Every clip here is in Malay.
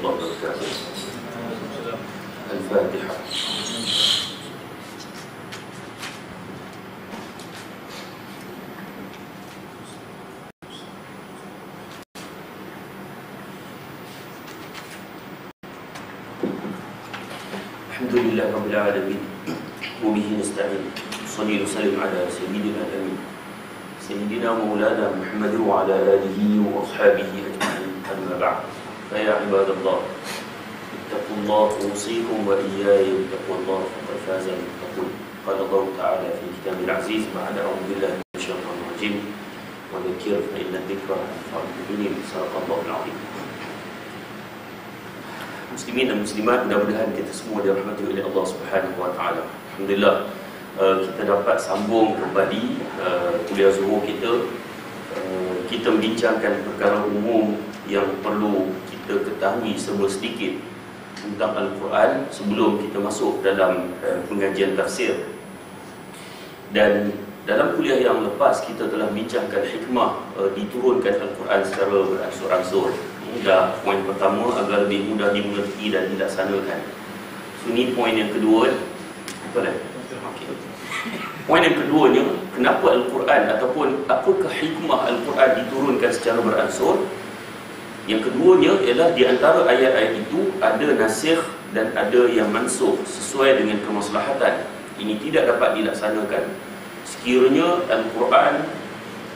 warahmatullahi wabarakatuh. Al-Fatihah. Alhamdulillah Rabbil Alamin. Wabihi nasta'in. Salli wa sallim ala Sayyidina Amin Sayyidina Maulana Muhammad wa ala alihi wa ashabihi ajma'in. Amma ba'd. Faya ibadallah, ittaqullah usikum wa iyaya bittaqwallah faqad faza al-muttaqun. Qala Allah Ta'ala fi kitabil aziz ba'da a'udzu billahi minasyaitonir rajim. Wa dzakir fa inna dzikra tanfa'ul mu'minin. Shadaqallahul 'azim. Muslimin dan muslimat, mudah-mudahan kita semua dirahmati oleh Allah Subhanahu wa taala. Alhamdulillah, kita dapat sambung kembali kuliah zuhur kita. Kita membincangkan perkara umum yang perlu kita ketahui sedikit tentang Al-Quran sebelum kita masuk dalam pengajian tafsir. Dan dalam kuliah yang lepas kita telah bincangkan hikmah diturunkan Al-Quran secara beransur-ansur. Dah poin pertama agar lebih mudah dimengerti dan dilaksanakan. So ni poin yang kedua. Betul tak? Okay. Poin yang keduanya, kenapa Al-Quran ataupun apakah hikmah Al-Quran diturunkan secara beransur. Yang keduanya ialah di antara ayat-ayat itu ada nasikh dan ada yang mansukh sesuai dengan kemaslahatan. Ini tidak dapat dilaksanakan sekiranya Al-Quran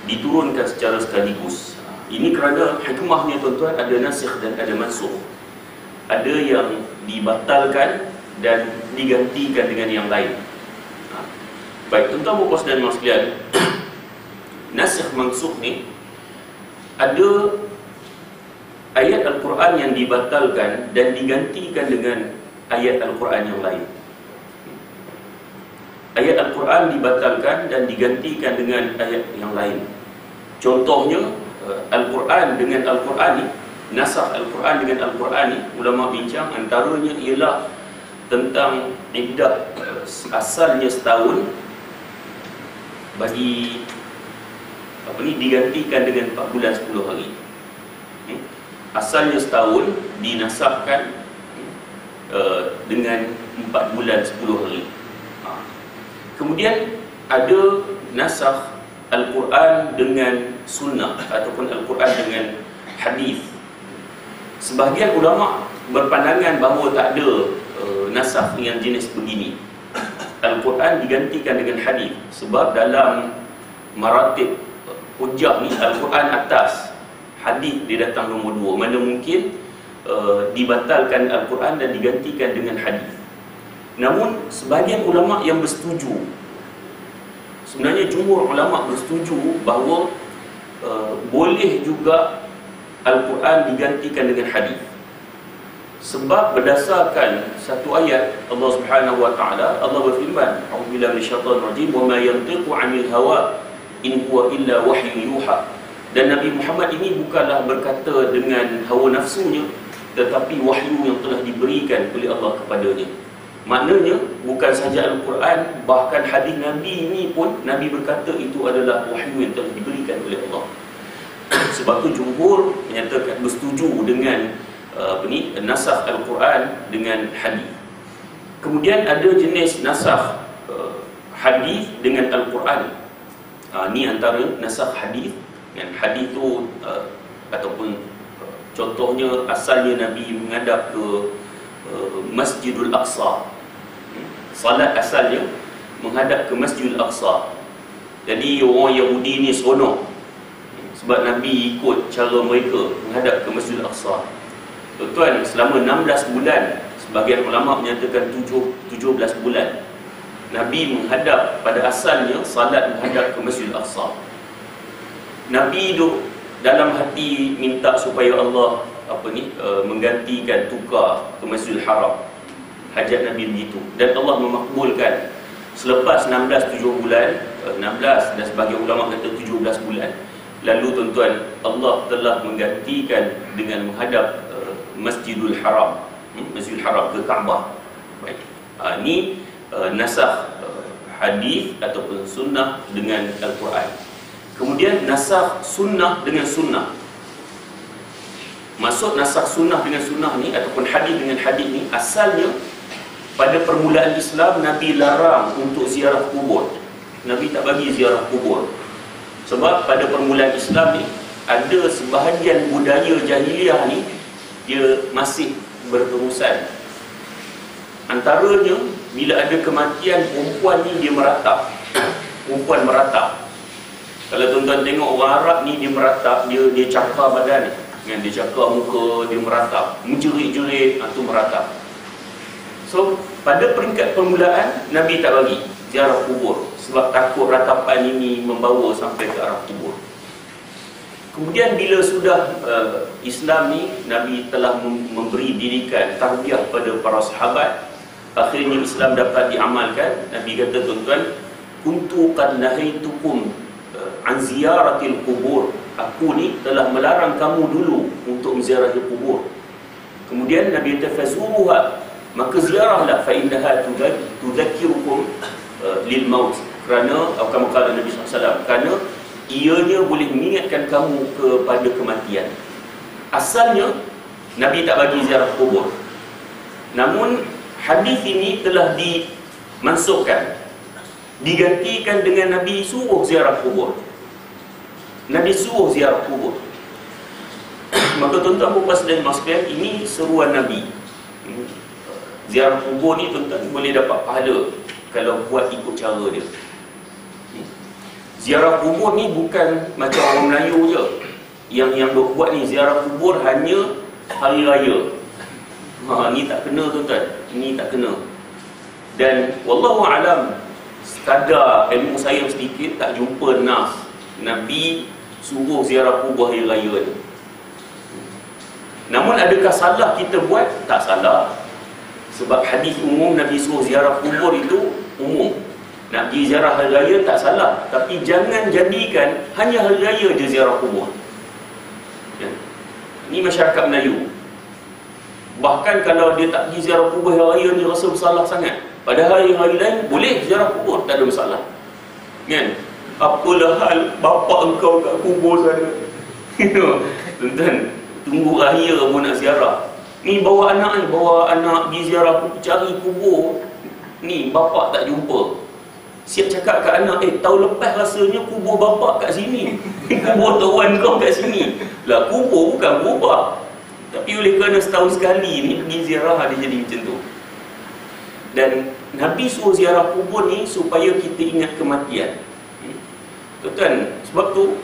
diturunkan secara sekaligus. Ini kerana hikmahnya tuan-tuan, ada nasikh dan ada mansukh. Ada yang dibatalkan dan digantikan dengan yang lain. Baik, tuan-tuan dan puan-puan sekalian, nasikh mansukh ni ada ayat Al-Quran yang dibatalkan dan digantikan dengan ayat Al-Quran yang lain. Ayat Al-Quran dibatalkan dan digantikan dengan ayat yang lain. Contohnya Al-Quran dengan Al-Quran ni, nasakh Al-Quran dengan Al-Quran ni, ulama bincang antaranya ialah tentang iddah asalnya setahun bagi digantikan dengan 4 bulan 10 hari. Asalnya setahun dinasahkan dengan 4 bulan 10 hari. Kemudian ada nasakh Al-Quran dengan sunnah ataupun Al-Quran dengan hadis. Sebahagian ulama berpandangan bahawa tak ada nasakh yang jenis begini. Al-Quran digantikan dengan hadis sebab dalam maratib hujjah ni Al-Quran atas, hadis dia datang nombor 2. Mana mungkin dibatalkan Al-Quran dan digantikan dengan hadis. Namun sebahagian ulama yang bersetuju, sebenarnya jumhur ulama bersetuju bahawa boleh juga Al-Quran digantikan dengan hadis. Sebab berdasarkan satu ayat Allah Subhanahu wa taala, Allah berfirman, "A'udzubillahi minasyaitonir rajim, wa ma yantiqu 'anil hawa in huwa illa wahyun yuha." Dan Nabi Muhammad ini bukanlah berkata dengan hawa nafsunya, tetapi wahyu yang telah diberikan oleh Allah kepadanya. Maknanya bukan saja Al-Quran, bahkan hadis Nabi ini pun Nabi berkata itu adalah wahyu yang telah diberikan oleh Allah. Sebab tu jumhur menyatakan bersetuju dengan nasakh Al-Quran dengan hadis. Kemudian ada jenis nasakh hadis dengan Al-Quran. Ni antara nasakh hadis. Yang hadis tu ataupun contohnya asalnya Nabi menghadap ke Masjidul Aqsa. Salat asalnya menghadap ke Masjidul Aqsa. Jadi orang Yahudi ni seronok sebab Nabi ikut cara mereka menghadap ke Masjidul Aqsa. Tuan-tuan, selama 16 bulan, sebahagian ulama menyatakan 17 bulan, Nabi menghadap, pada asalnya salat menghadap ke Masjidul Aqsa. Nabi duduk dalam hati minta supaya Allah menggantikan, tukar ke Masjidil Haram. Hajat Nabi begitu, dan Allah memakbulkan. Selepas 16 bulan, 16 dan sebahagian ulama kata 17 bulan, lalu tuan-tuan, Allah telah menggantikan dengan menghadap Masjidul Haram, Masjidil Haram ke Kaabah. Baik. Ini nasakh hadis ataupun sunnah dengan Al-Quran. Kemudian nasakh sunnah dengan sunnah. Maksud nasakh sunnah dengan sunnah ni ataupun hadis dengan hadis ni, asalnya pada permulaan Islam Nabi larang untuk ziarah kubur. Nabi tak bagi ziarah kubur. Sebab pada permulaan Islam ni ada sebahagian budaya jahiliah ni dia masih berterusan. Antaranya bila ada kematian, perempuan ni dia meratap. Perempuan meratap. Kalau tuan-tuan tengok orang Arab ni dia meratap, dia cakar badan ni, dia cakar muka, dia meratap, menjerit-jerit, itu meratap. So pada peringkat permulaan Nabi tak bagi ziarah kubur sebab takut ratapan ini membawa sampai ke arah kubur. Kemudian bila sudah Islam ni, Nabi telah memberi didikan tarbiyah pada para sahabat, akhirnya Islam dapat diamalkan. Nabi kata, tuan-tuan, kuntu qad nahaitukum an ziyaratil kubur, aku ni telah melarang kamu dulu untuk menziarahi kubur. Kemudian Nabi kata, fazuruha, maka ziarahlah, fa innaha tudzakirukum lil maut, kerana kamu kata Nabi SAW, kerana ianya boleh mengingatkan kamu kepada kematian. Asalnya Nabi tak bagi ziarah kubur, namun hadis ini telah dimansukhkan, digantikan dengan Nabi suruh ziarah kubur. Nabi suruh ziarah kubur. Maka tuan-tuan puas dan sekalian, ini seruan Nabi. Ziarah kubur ni tuan-tuan boleh dapat pahala kalau buat ikut cara dia. Ziarah kubur ni bukan macam orang Melayu je yang buat ni. Ziarah kubur hanya hari raya. Ni tak kena tuan-tuan, ini tak kena. Dan wallahu alam, sekadar ilmu saya sedikit, tak jumpa nas Nabi suruh ziarah kubur hari raya ni. Namun adakah salah kita buat? Tak salah. Sebab hadis umum Nabi suruh ziarah kubur itu umum. Nak pergi ziarah hari raya tak salah, tapi jangan jadikan hanya hari raya je ziarah kubur. Ya. Ini masyarakat Melayu. Bahkan kalau dia tak pergi ziarah kubur hari raya ni rasa bersalah sangat. Padahal hari-hari lain boleh ziarah kubur, tak ada masalah. Kan? Apalah hal bapak engkau kat kubur sana. Tuan-tuan, tunggu raya pun nak ziarah. Ni bawa anak pergi ziarah, cari kubur. Ni bapak tak jumpa. Siap cakap kat anak, tahun lepas rasanya kubur bapak kat sini. Kubur tuan kau kat sini. Lah kubur bukan berubah. Tapi oleh kerana setahun sekali ni pergi ziarah, dia jadi macam tu. Dan Nabi suruh ziarah kubur ni supaya kita ingat kematian. Tuan-tuan, sebab tu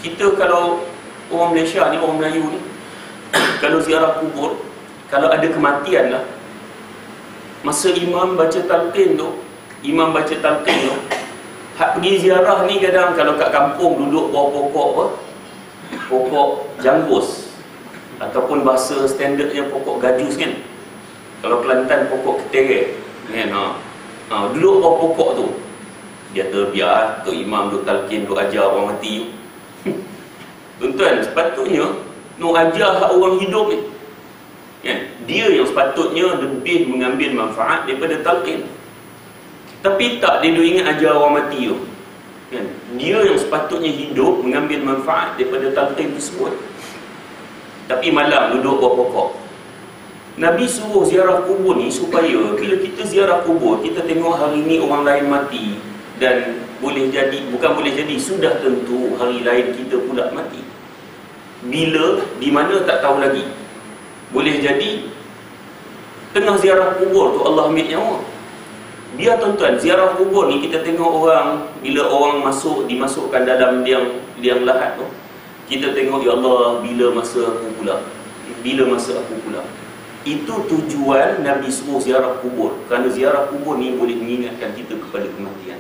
kita kalau orang Malaysia ni, orang Melayu ni, kalau ziarah kubur, kalau ada kematian lah, masa imam baca talqin tu, hak pergi ziarah ni kadang kalau kat kampung duduk bawah pokok apa? Pokok janggus, ataupun bahasa standardnya pokok gajus kan. Kalau Kelantan pokok keterek kan, duduk bawah pokok tu, dia terbiar Tok Imam duk talqin, duk ajar orang mati. Tuan-tuan, sepatutnya nak ajar hak orang hidup ni kan? Dia yang sepatutnya lebih mengambil manfaat daripada talqin. Tapi tak, dia duk ingat ajar orang mati tu kan? Dia yang sepatutnya hidup mengambil manfaat daripada talqin tersebut, tapi malam duduk bawah pokok. Nabi suruh ziarah kubur ni supaya bila kita ziarah kubur, kita tengok hari ni orang lain mati, dan boleh jadi, bukan boleh jadi, sudah tentu hari lain kita pula mati. Bila, di mana tak tahu lagi. Boleh jadi tengah ziarah kubur tu Allah ambil nyawa. Biar tuan-tuan, ziarah kubur ni kita tengok orang, bila orang dimasukkan dalam liang lahat tu, kita tengok, ya Allah, bila masa aku pula, bila masa aku pula. Itu tujuan Nabi suruh ziarah kubur, kerana ziarah kubur ni boleh mengingatkan kita kepada kematian.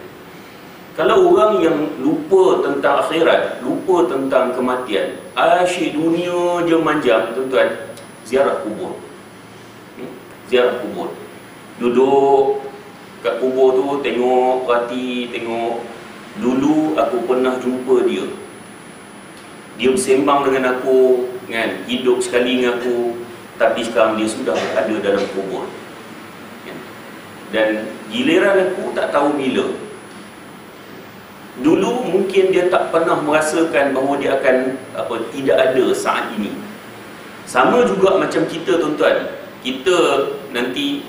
Kalau orang yang lupa tentang akhirat, lupa tentang kematian, asyik dunia je manjang, tuan-tuan, ziarah kubur. Ziarah kubur, duduk kat kubur tu, tengok, perhati, tengok. Dulu aku pernah jumpa dia, dia bersembang dengan aku kan, hidup sekali dengan aku, tapi sekarang dia sudah berada dalam kubur. Dan giliran aku tak tahu bila. Dulu mungkin dia tak pernah merasakan bahawa dia akan tidak ada saat ini. Sama juga macam kita tuan-tuan, kita nanti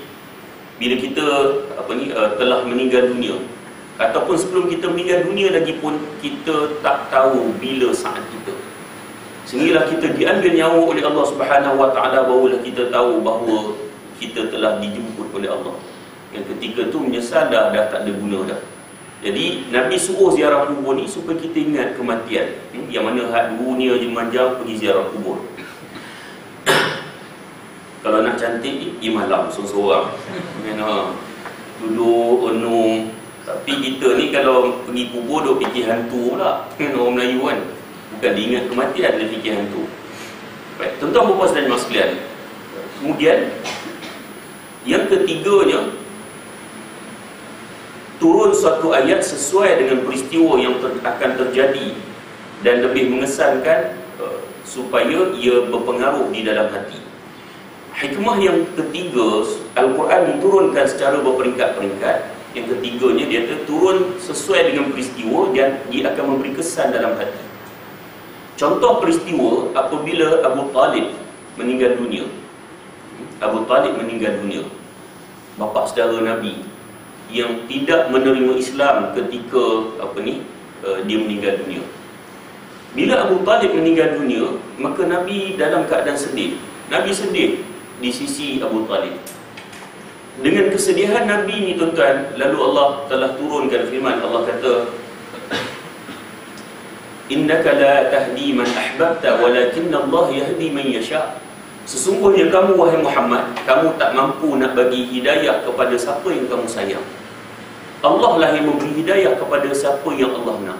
bila kita telah meninggal dunia, ataupun sebelum kita meninggal dunia lagi pun, kita tak tahu bila saat kita. Sehinggalah kita diambil nyawa oleh Allah Subhanahu Wa Taala, barulah kita tahu bahawa kita telah dijemput oleh Allah. Yang ketika tu menyesal dah tak ada guna dah. Jadi Nabi suruh ziarah kubur ni supaya kita ingat kematian. Yang mana hak dunia je manjang, pergi ziarah kubur. Kalau nak cantik, pergi malam seorang-seorang. Duduk, renung. Tapi kita ni kalau pergi kubur, duk fikir hantu pula. Orang Melayu kan, bukan diingat kematian, dia fikir hantu. Baik, tuan-tuan dan puan dan sekalian. Kemudian yang ketiganya, turun suatu ayat sesuai dengan peristiwa yang akan terjadi dan lebih mengesankan supaya ia berpengaruh di dalam hati. Hikmah yang ketiga, Al-Quran diturunkan secara berperingkat-peringkat. Yang ketiganya, dia turun sesuai dengan peristiwa dan dia akan memberi kesan dalam hati. Contoh peristiwa apabila Abu Talib meninggal dunia. Abu Talib meninggal dunia, bapa saudara Nabi yang tidak menerima Islam ketika dia meninggal dunia. Bila Abu Talib meninggal dunia, maka Nabi dalam keadaan sedih. Nabi sedih di sisi Abu Talib. Dengan kesedihan Nabi ni tuan-tuan, lalu Allah telah turunkan firman. Allah kata, innaka la tahdi man ahbabta walakinna Allah yahdi man yasha. Sesungguhnya kamu wahai Muhammad, kamu tak mampu nak bagi hidayah kepada siapa yang kamu sayang. Allah lah yang memberi hidayah kepada siapa yang Allah nak.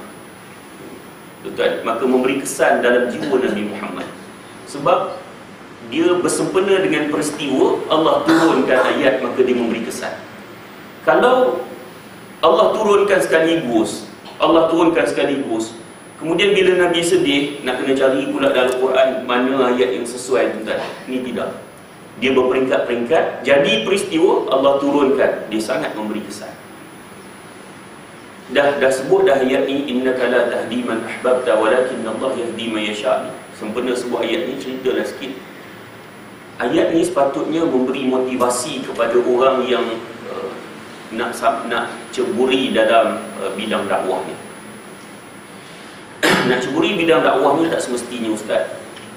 Tuan-tuan, maka memberi kesan dalam jiwa Nabi Muhammad. Sebab dia bersempena dengan peristiwa, Allah turunkan ayat, maka dia memberi kesan. Kalau Allah turunkan sekaligus, kemudian bila Nabi sedih, nak kena cari pula dalam Quran mana ayat yang sesuai, tuan-tuan. Ini tidak. Dia berperingkat-peringkat. Jadi peristiwa Allah turunkan, dia sangat memberi kesan. Dah sebut dah ayat ni, innaka la tahdi man ahbabta walakin Allah yahdi man yasha. Sempena sebut ayat ni, ceritalah sikit. Ayat ni sepatutnya memberi motivasi kepada orang yang nak ceburi dalam bidang dakwah ni. Nak ceburi bidang dakwah ni tak semestinya ustaz.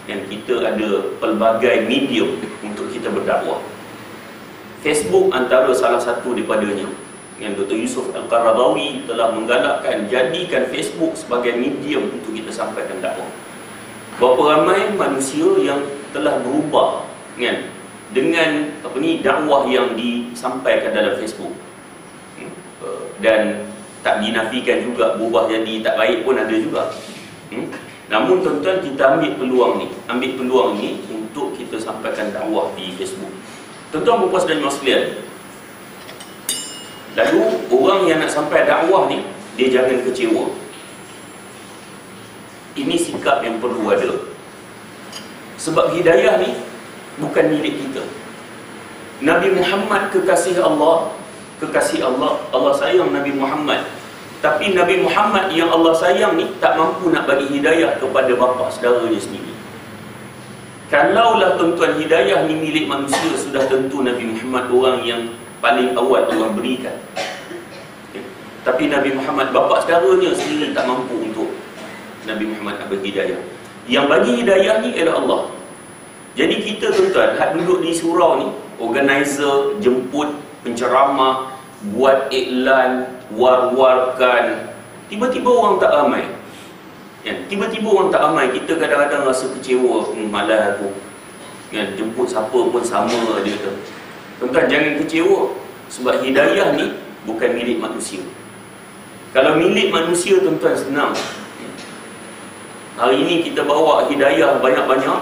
Yang kita ada pelbagai medium untuk kita berdakwah. Facebook antara salah satu daripadanya. Yang Dr. Yusuf Al-Qaradawi telah menggalakkan, jadikan Facebook sebagai medium untuk kita sampaikan dakwah. Berapa ramai manusia yang telah berubah kan, dengan dakwah yang disampaikan dalam Facebook. Dan tak dinafikan juga berubah jadi tak baik pun ada juga. Namun tuan-tuan, kita ambil peluang ni untuk kita sampaikan dakwah di Facebook. Tuan-tuan berpuas dan sekalian, lalu orang yang nak sampai dakwah ni, dia jangan kecewa. Ini sikap yang perlu ada. Sebab hidayah ni bukan milik kita. Nabi Muhammad kekasih Allah, Allah sayang Nabi Muhammad. Tapi Nabi Muhammad yang Allah sayang ni tak mampu nak bagi hidayah kepada bapa saudaranya sendiri. Kalaulah tuan-tuan hidayah ni milik manusia, sudah tentu Nabi Muhammad orang yang paling awal Allah berikan. Tapi Nabi Muhammad, bapa saudaranya sendiri tak mampu untuk Nabi Muhammad nak bagi hidayah. Yang bagi hidayah ni ialah Allah. Jadi kita tuan-tuan, hak duduk di surau ni, organizer, jemput, penceramah, buat iklan, war-warkan, tiba-tiba orang tak ramai. Tiba-tiba orang tak ramai, kita kadang-kadang rasa kecewa. Malas aku jemput siapa pun sama dia tu. Tuan-tuan, jangan kecewa. Sebab hidayah ni bukan milik manusia. Kalau milik manusia, tuan-tuan, senang. Hari ini kita bawa hidayah banyak-banyak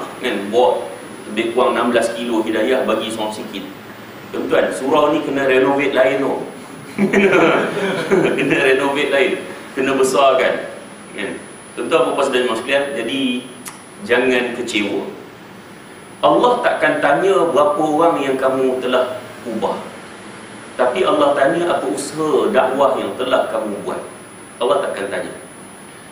bawa lebih kurang 16 kilo hidayah bagi seorang sikit. Tuan-tuan, surau ni kena renovate lain tau. Kena renovate lain, kena besarkan. Tuan-tuan, puan dan sekalian, jadi jangan kecewa. Allah takkan tanya berapa orang yang kamu telah ubah, tapi Allah tanya apa usaha dakwah yang telah kamu buat. Allah takkan tanya.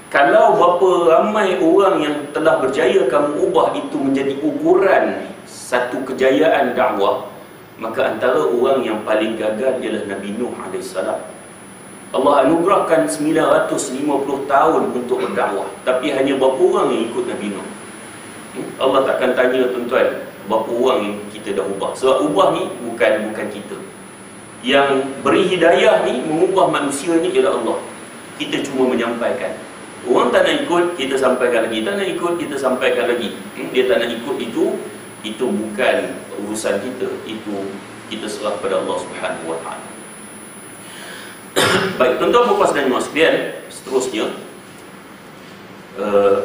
Kalau berapa ramai orang yang telah berjaya kamu ubah itu menjadi ukuran satu kejayaan dakwah, maka antara orang yang paling gagal ialah Nabi Nuh AS. Allah anugerahkan 950 tahun untuk berdakwah, tapi hanya berapa orang yang ikut Nabi Nuh? Allah takkan tanya tuan-tuan berapa orang yang kita dah ubah. Sebab ubah ni bukan kita. Yang beri hidayah ni, mengubah manusia ni ialah Allah. Kita cuma menyampaikan. Orang tak nak ikut, kita sampaikan lagi. Tak nak ikut, kita sampaikan lagi. Dia tak nak ikut itu bukan urusan kita. Itu kita serah pada Allah Subhanahu Wa Taala. Baik, tuan-tuan puan-puan dan puan sekalian, seterusnya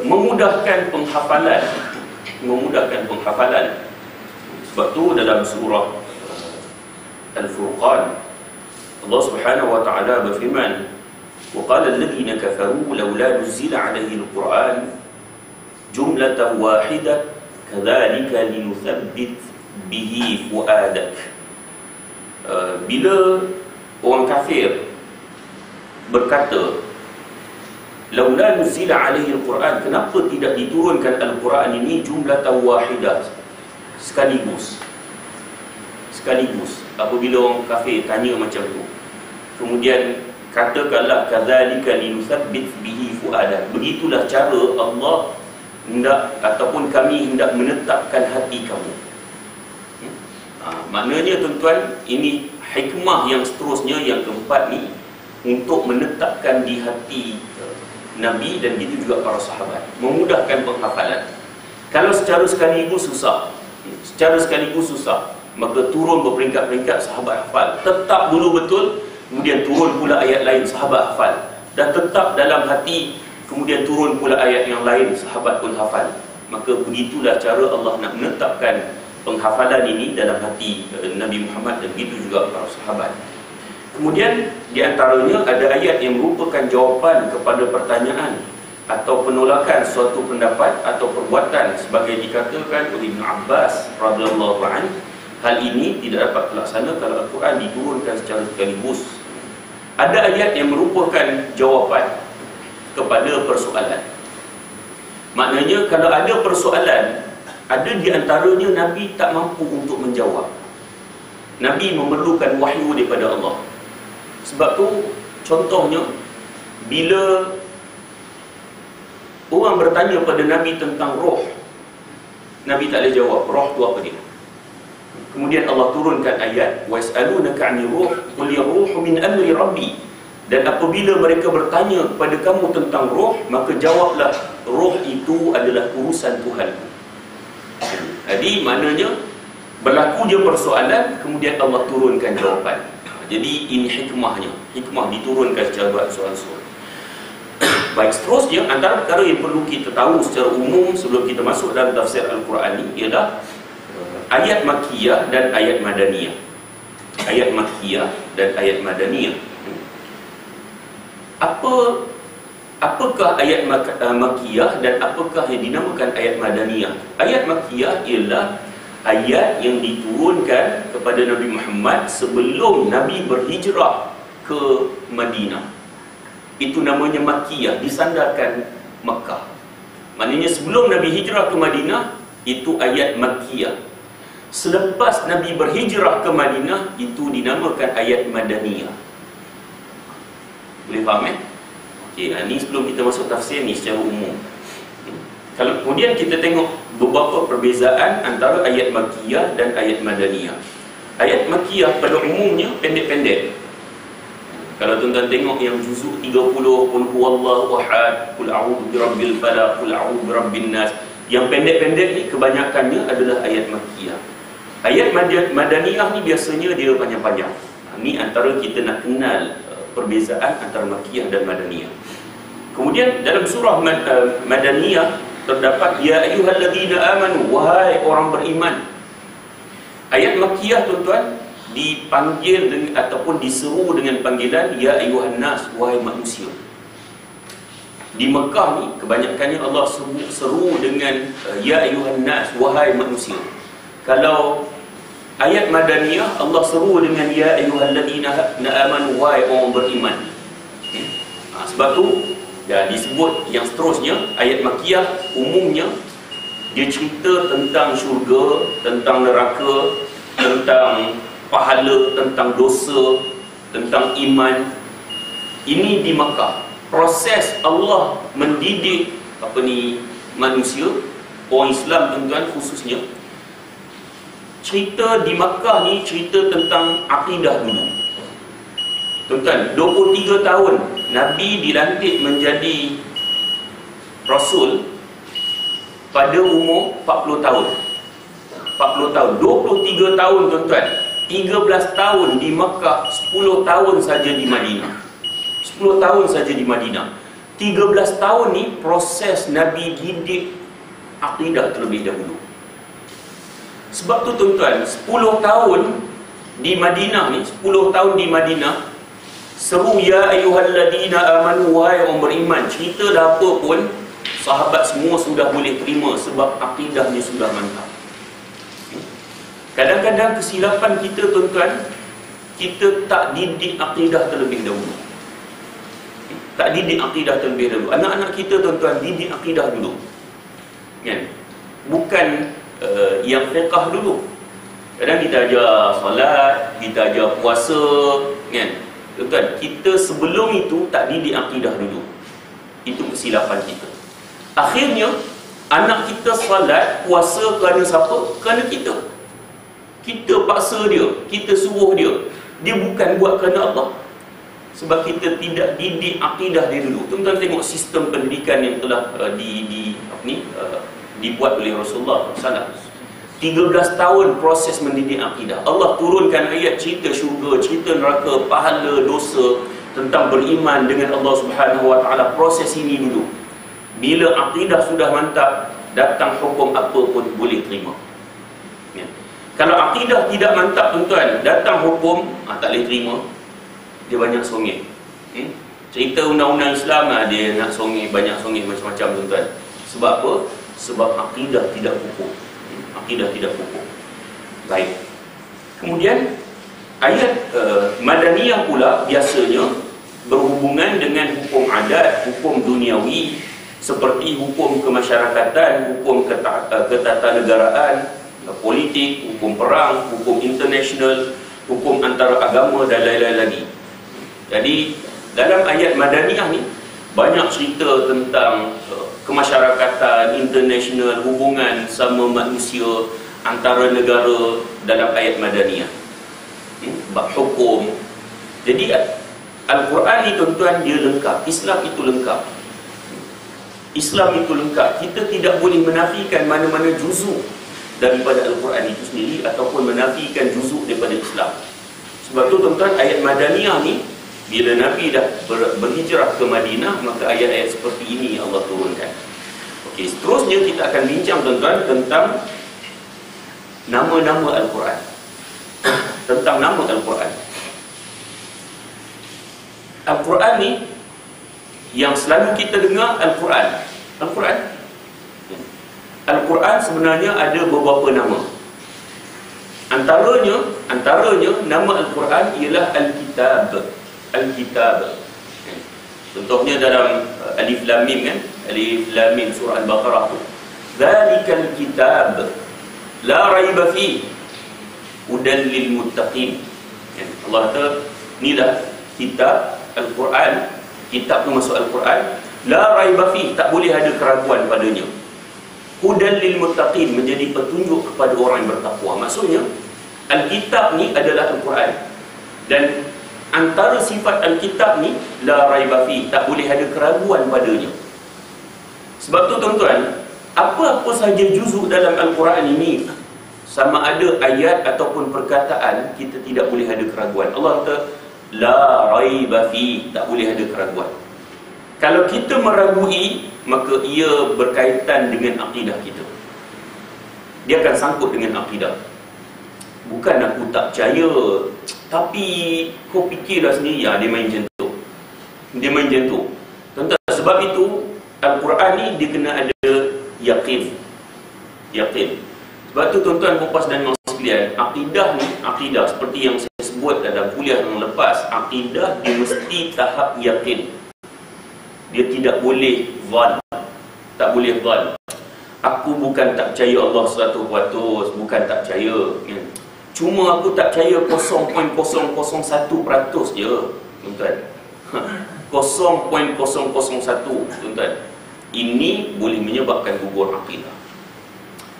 memudahkan penghafalan. Sebab tu dalam surah Al-Furqan, Allah Subhanahu Wa Taala berfirman, وقال الذين كفروا لولا نزل عليه القرآن جملة واحدة كذلك لنثبت به فؤادك. Bila orang kafir berkata, laula nuzila alaihi al-Quran, kenapa tidak diturunkan Al-Quran ini jumlatan wahidah, sekaligus. Apabila orang kafir tanya macam tu, kemudian katakanlah kadzalika linutsabbit bihi fuadak, begitulah cara Allah hendak ataupun kami hendak menetapkan hati kamu. Maknanya tuan-tuan, ini hikmah yang seterusnya, yang keempat ni, untuk menetapkan di hati Nabi dan itu juga para sahabat, memudahkan penghafalan. Kalau secara sekaligus susah, maka turun berperingkat-peringkat, sahabat hafal, tetap dulu betul, kemudian turun pula ayat lain, sahabat hafal, dan tetap dalam hati, kemudian turun pula ayat yang lain, sahabat pun hafal. Maka begitulah cara Allah nak menetapkan penghafalan ini dalam hati Nabi Muhammad dan begitu juga para sahabat. Kemudian di antaranya ada ayat yang merupakan jawapan kepada pertanyaan atau penolakan suatu pendapat atau perbuatan, sebagai dikatakan oleh Ibn Abbas radhiyallahu anhu, hal ini tidak dapat terlaksana kalau Al-Quran diturunkan secara sekaligus. Ada ayat yang merupakan jawapan kepada persoalan. Maknanya kalau ada persoalan, ada di antaranya Nabi tak mampu untuk menjawab. Nabi memerlukan wahyu daripada Allah. Sebab tu contohnya, bila orang bertanya pada Nabi tentang roh, Nabi tak boleh jawab roh tu apa dia. Kemudian Allah turunkan ayat, وَيَسْأَلُونَكَ عَنِ الرُّوحِ قُلْ الرُّوحُ مِنْ أَمْرِ رَبِّي. Dan apabila mereka bertanya kepada kamu tentang roh, maka jawablah, roh itu adalah urusan Tuhanku. Jadi maknanya berlaku je persoalan, kemudian Allah turunkan jawapan. Jadi ini hikmahnya, hikmah diturunkan secara beransur-ansur. Baik, seterusnya antara perkara yang perlu kita tahu secara umum sebelum kita masuk dalam tafsir Al-Quran ini ialah ayat Makkiyah dan ayat Madaniyah. Ayat Makkiyah dan ayat Madaniyah. Apakah ayat Makkiyah dan apakah yang dinamakan ayat Madaniyah? Ayat Makkiyah ialah ayat yang diturunkan kepada Nabi Muhammad sebelum Nabi berhijrah ke Madinah. Itu namanya Makkiyah, disandarkan Makkah. Maknanya sebelum Nabi hijrah ke Madinah, itu ayat Makkiyah. Selepas Nabi berhijrah ke Madinah, itu dinamakan ayat Madaniyah. Boleh faham Okey, ini sebelum kita masuk tafsir ni secara umum. Kalau kemudian kita tengok beberapa perbezaan antara ayat Makkiyah dan ayat Madaniyah. Ayat Makkiyah pada umumnya pendek-pendek. Kalau tuan-tuan tengok yang juzuk 30, Qul huwallahu ahad, Qul a'udzu birabbil falaq, Qul a'udzu birabbin nas, yang pendek-pendek ni kebanyakannya adalah ayat Makkiyah. Ayat Madaniyah ni biasanya dia panjang-panjang. Ini antara kita nak kenal perbezaan antara Makkiyah dan Madaniyah. Kemudian dalam surah Madaniyah terdapat ya ayyuhalladzina amanu, wahai orang beriman. Ayat Makkiyah tuan-tuan dipanggil ataupun diseru dengan panggilan ya ayyuhan nas, wahai manusia. Di Mekah ni kebanyakannya Allah seru dengan ya ayyuhan nas, wahai manusia. Kalau ayat Madaniyah Allah seru dengan ya ayyuhalladzina amanu, wahai orang beriman. Sebab tu Dan disebut yang seterusnya, ayat Makkiyah umumnya dia cerita tentang syurga, tentang neraka, tentang pahala, tentang dosa, tentang iman. Ini di Makkah. Proses Allah mendidik manusia, orang Islam tuan-tuan khususnya. Cerita di Makkah ni cerita tentang akidah dulu. Tuan-tuan, 23 tahun Nabi dilantik menjadi Rasul pada umur 40 tahun. 40 tahun, 23 tahun tuan-tuan. 13 tahun di Makkah, 10 tahun saja di Madinah. 10 tahun saja di Madinah. 13 tahun ni proses Nabi didik akidah terlebih dahulu. Sebab tu tuan-tuan, 10 tahun di Madinah ni, 10 tahun di Madinah, seru ya ayyuhalladina amanu, wahai orang beriman. Cerita dah apa pun, sahabat semua sudah boleh terima sebab akidahnya sudah mantap. Kadang-kadang kesilapan kita tuan-tuan, kita tak didik akidah terlebih dahulu. Tak didik akidah terlebih dahulu. Anak-anak kita tuan-tuan didik akidah dulu, kan? Bukan yang fiqh dulu. Kadang kita ajar solat, kita ajar puasa, kan? Tuan-tuan, kita sebelum itu tak didik akidah dulu. Itu kesilapan kita. Akhirnya anak kita solat, puasa kerana siapa? Kerana kita. Kita paksa dia, kita suruh dia. Dia bukan buat kerana Allah. Sebab kita tidak didik akidah dia dulu. Tuan-tuan tengok sistem pendidikan yang telah dibuat oleh Rasulullah SAW. 13 tahun proses mendidik akidah. Allah turunkan ayat cerita syurga, cerita neraka, pahala, dosa, tentang beriman dengan Allah Subhanahu Wa Taala. Proses ini dulu. Bila akidah sudah mantap, datang hukum apa pun boleh terima. Ya. Kalau akidah tidak mantap tuan-tuan, datang hukum tak boleh terima, dia banyak songeh. Cerita undang-undang Islam dia nak songeh, banyak songeh macam-macam tuan-tuan. Sebab apa? Sebab akidah tidak kukuh. Akidah tidak kukuh. Baik. Kemudian ayat Madaniyah pula biasanya berhubungan dengan hukum adat, hukum duniawi, seperti hukum kemasyarakatan, hukum ketatanegaraan, politik, hukum perang, hukum internasional, hukum antara agama dan lain-lain lagi. Jadi dalam ayat Madaniyah ni banyak cerita tentang kemasyarakatan, internasional, hubungan sama manusia antara negara dalam ayat Madaniyah. Bab hukum. Jadi Al-Quran ni tuan-tuan dia lengkap. Islam itu lengkap. Islam itu lengkap. Kita tidak boleh menafikan mana-mana juzuk daripada Al-Quran itu sendiri ataupun menafikan juzuk daripada Islam. Sebab tu tuan-tuan, ayat Madaniyah ni bila Nabi dah berhijrah ke Madinah, maka ayat-ayat seperti ini Allah turunkan. Okey, seterusnya kita akan bincang tuan-tuan tentang nama-nama Al-Quran. Tentang nama Al-Quran. Al-Quran ni yang selalu kita dengar Al-Quran. Al-Quran sebenarnya ada beberapa nama. Antaranya nama Al-Quran ialah Al-Kitab. Al-Kitab. Contohnya dalam Alif Lam Mim kan? Alif Lam Mim surah Al-Baqarah tu. Dzalikal kitab la raiba fi hudan lil muttaqin. Allah kata inilah kitab Al-Quran. Kitab tu masuk Al-Quran, la raiba fi, tak boleh ada keraguan padanya. Hudan lil muttaqin, menjadi petunjuk kepada orang yang bertakwa. Maksudnya Al-Kitab ni adalah Al-Quran. Dan antara sifat Al-Kitab ni la raiba fi, tak boleh ada keraguan padanya. Sebab tu tuan-tuan, apa-apa saja juzuk dalam Al-Quran ini, sama ada ayat ataupun perkataan, kita tidak boleh ada keraguan. Allah kata la raiba fi, tak boleh ada keraguan. Kalau kita meragui, maka ia berkaitan dengan akidah kita. Dia akan sangkut dengan akidah. Bukan aku tak percaya, tapi kau fikirlah sendiri, dia main macam tu. Dia main macam tu. Tuan-tuan, sebab itu Al-Quran ni dia kena ada yakin. Sebab tu tuan-tuan, puas dan mak sekalian, akidah seperti yang saya sebut dalam kuliah yang lepas, akidah dia mesti tahap yakin. Dia tidak boleh zan. Tak boleh zan. Aku bukan tak percaya Allah 100%, bukan tak percaya, kan? Cuma aku tak percaya 0.001% je, tuan-tuan. 0.001, tuan-tuan. Ini boleh menyebabkan gugur akidah.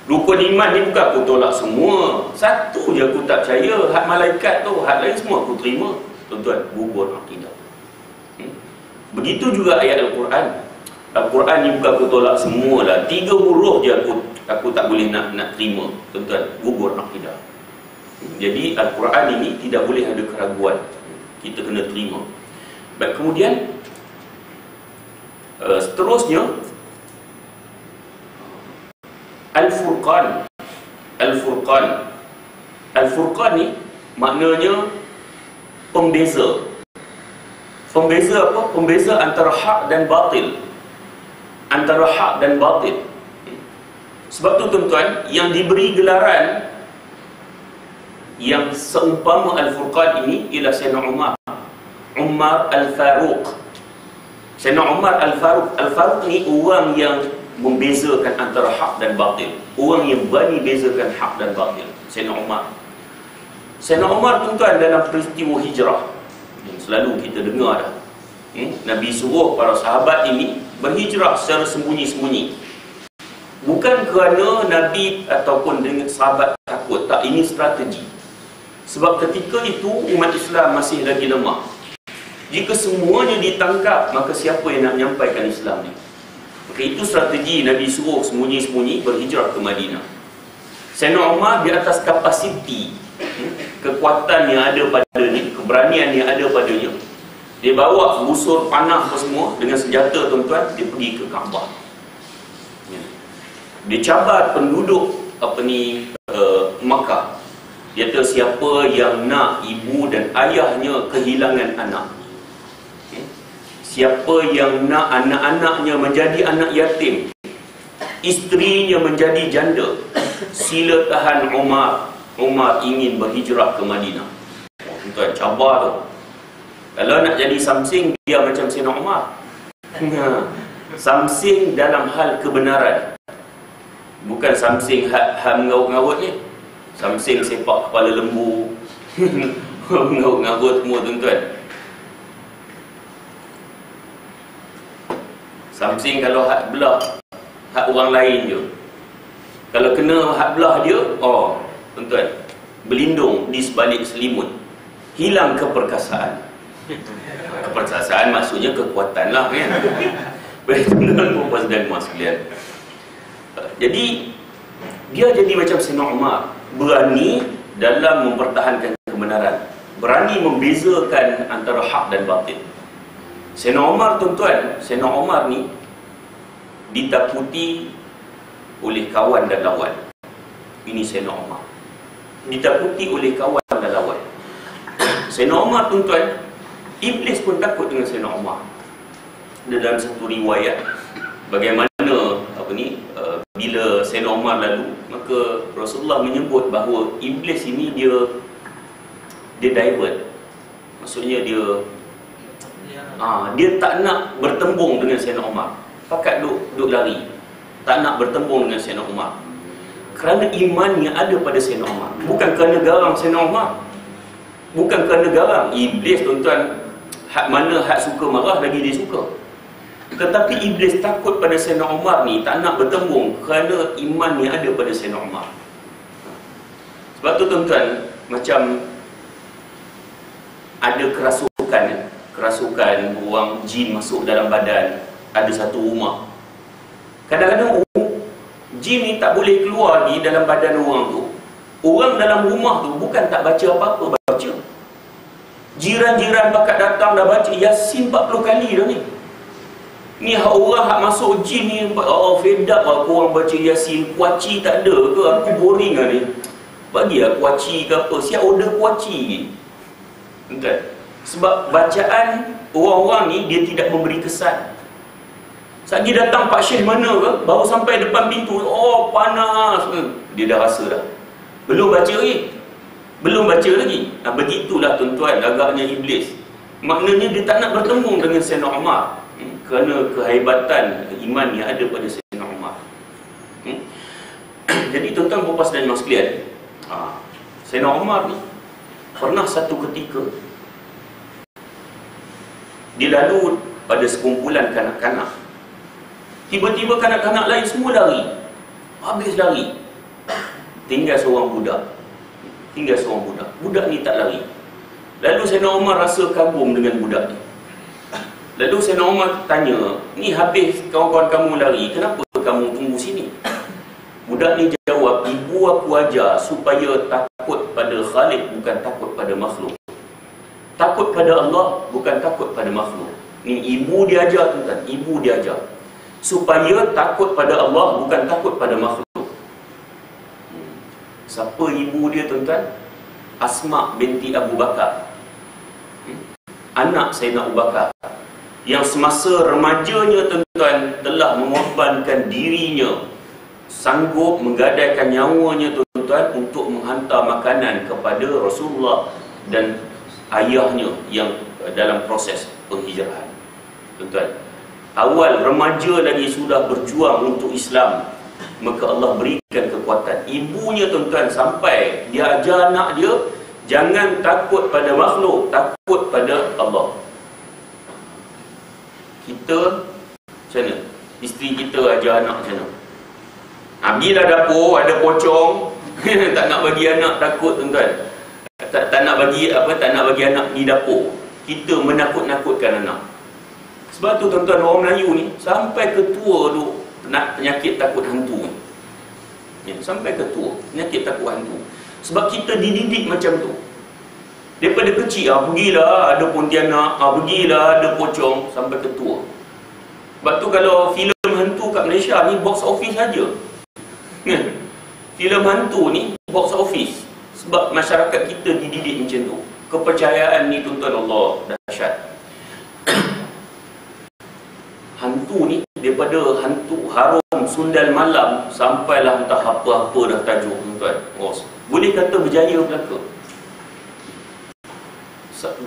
Rukun iman ni bukan aku tolak semua. Satu je aku tak percaya, hak malaikat tu, hak lain semua aku terima. Tuan-tuan, gugur akidah. Begitu juga ayat Al-Quran. Al-Quran ni bukan aku tolak semualah. 3 huruf je aku tak boleh nak terima. Tuan-tuan, gugur akidah. Jadi Al-Quran ini tidak boleh ada keraguan. Kita kena terima. Baik, kemudian seterusnya Al-Furqan. Al-Furqan. Al-Furqan ni maknanya pembeza. Pembeza apa? Pembeza antara hak dan batil. Antara hak dan batil. Sebab tu tuan-tuan, yang diberi gelaran yang seumpama Al-Furqan ini ialah Sayyidina Umar Al-Faruq. Sayyidina Umar Al-Faruq. Al-Faruq ni orang yang membezakan antara hak dan batil. Orang yang berani bezakan hak dan batil. Sayyidina Umar. Sayyidina Umar tuan-tuan dalam peristiwa hijrah yang selalu kita dengar dah. Nabi suruh para sahabat ini berhijrah secara sembunyi-sembunyi. Bukan kerana Nabi ataupun dengan sahabat takut. Tak, ini strategi. Sebab ketika itu umat Islam masih lagi lemah. Jika semuanya ditangkap, maka siapa yang nak menyampaikan Islam ni? Maka itu strategi Nabi suruh sembunyi-sembunyi berhijrah ke Madinah. Sayyidina Umar di atas kapasiti, kekuatan yang ada padanya, keberanian yang ada padanya, dia bawa busur panah apa semua dengan senjata, tuan-tuan, dia pergi ke Kaabah. Dia cabar penduduk Makkah. Dia kata siapa yang nak ibu dan ayahnya kehilangan anak, siapa yang nak anak-anaknya menjadi anak yatim, isterinya menjadi janda, sila tahan Umar. Umar ingin berhijrah ke Madinah. Tuan, cabar tu. Kalau nak jadi samsing, dia macam Sayyidina Umar. Samsing dalam hal kebenaran. Bukan samsing hak mengarut-ngarut ni. Samsing sepak kepala lembu, mengarut-ngarut semua, tuan-tuan. Samsing kalau hak belah, hak orang lain je. Kalau kena hak belah dia, oh, tuan-tuan, berlindung di sebalik selimut. Hilang keperkasaan. Keperkasaan maksudnya kekuatan lah, kan? Baik, tuan-tuan, puan dan puan sekalian. Jadi dia jadi macam Sayyidina Umar, berani dalam mempertahankan kebenaran, berani membezakan antara hak dan batil. Sayyidina Umar, tuan-tuan, Sayyidina Umar ni ditakuti oleh kawan dan lawan. Ini Sayyidina Umar, ditakuti oleh kawan dan lawan. Sayyidina Umar, tuan-tuan, Iblis pun takut dengan Sayyidina Umar. Dalam satu riwayat, bagaimana bila Sayyidina Umar lalu, maka Rasulullah menyebut bahawa Iblis ini dia divert. Maksudnya dia tak nak bertembung dengan Sayyidina Umar. Pakat duk lari, tak nak bertembung dengan Sayyidina Umar. Kerana iman yang ada pada Sayyidina Umar. Bukan kerana garang Sayyidina Umar. Bukan kerana garang. Iblis, tuan-tuan, hak mana hak suka marah lagi dia suka. Tetapi Iblis takut pada Sayyidina Umar ni, tak nak bertembung kerana iman yang ada pada Sayyidina Umar. Sebab tu, tuan-tuan, macam ada kerasukan orang jin masuk dalam badan. Ada satu rumah, kadang-kadang jin ni tak boleh keluar di dalam badan orang tu. Orang dalam rumah tu bukan tak baca apa-apa, baca. Jiran-jiran bakat datang dah baca Yasin 40 kali dah ni. Ni orang hak masuk jin ni, oh, fed up lah korang baca Yasin. Kuaci tak ada ke? Aku boring lah ni. Bagi lah kuaci ke apa, siap order kuaci. Entah. Sebab bacaan orang-orang ni dia tidak memberi kesan. Saja datang Pak Syekh mana ke, baru sampai depan pintu, oh panas, dia dah rasa dah. Belum baca lagi. Begitulah, tuan-tuan, agaknya Iblis. Maknanya dia tak nak bertemu dengan Sayyidina Umar. kerana kehebatan iman yang ada pada Sayyidina Umar. Jadi tuan-tuan puan dan mas sekalian, Sayyidina Umar ni pernah satu ketika dia lalu pada sekumpulan kanak-kanak. Tiba-tiba kanak-kanak lain semua lari, habis lari, tinggal seorang budak. Budak ni tak lari. Lalu Sayyidina Umar rasa kagum dengan budak ni. Lalu Sayyidina Umar tanya, ni habis kawan-kawan kamu lari, kenapa kamu tunggu sini? Budak ni jawab, ibu aku ajar supaya takut pada Khalik, bukan takut pada makhluk. Takut pada Allah, bukan takut pada makhluk. Ni ibu dia ajar tuan-tuan, ibu dia ajar supaya takut pada Allah, bukan takut pada makhluk. Siapa ibu dia tuan-tuan? Asma binti Abu Bakar, anak Sayyidina Abu Bakar, yang semasa remajanya tuan-tuan telah mengorbankan dirinya, sanggup menggadaikan nyawanya tuan-tuan untuk menghantar makanan kepada Rasulullah dan ayahnya yang dalam proses penghijrahan. Tuan-tuan, awal remaja lagi sudah berjuang untuk Islam, maka Allah berikan kekuatan. Ibunya tuan-tuan sampai dia ajar anak dia, jangan takut pada makhluk, takut pada Allah. Kita macam mana? Isteri kita ajar anak macam mana? Pergilah dapur, ada pocong. Tak nak bagi anak takut tuan-tuan. Tak nak bagi anak pergi dapur. Kita menakut-nakutkan anak. Sebab tu tuan-tuan, orang Melayu ni sampai ke tua tu nak penyakit takut hantu ni. Sampai ke tua penyakit takut hantu. Sebab kita dididik macam tu. Daripada kecil, pergilah ada pontianak, pergilah ada pocong, sampai ke tua. Sebab tu kalau filem hantu kat Malaysia ni box office saja. Filem hantu ni box office. Sebab masyarakat kita dididik macam tu. Kepercayaan ni tuan-tuan, Allah dahsyat. Hantu ni daripada hantu harum sundal malam sampailah entah apa-apa dah tajuk tuan-tuan. Boleh kata berjaya belaka.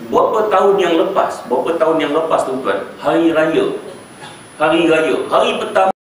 Berapa tahun yang lepas tuan-tuan, hari raya, hari pertama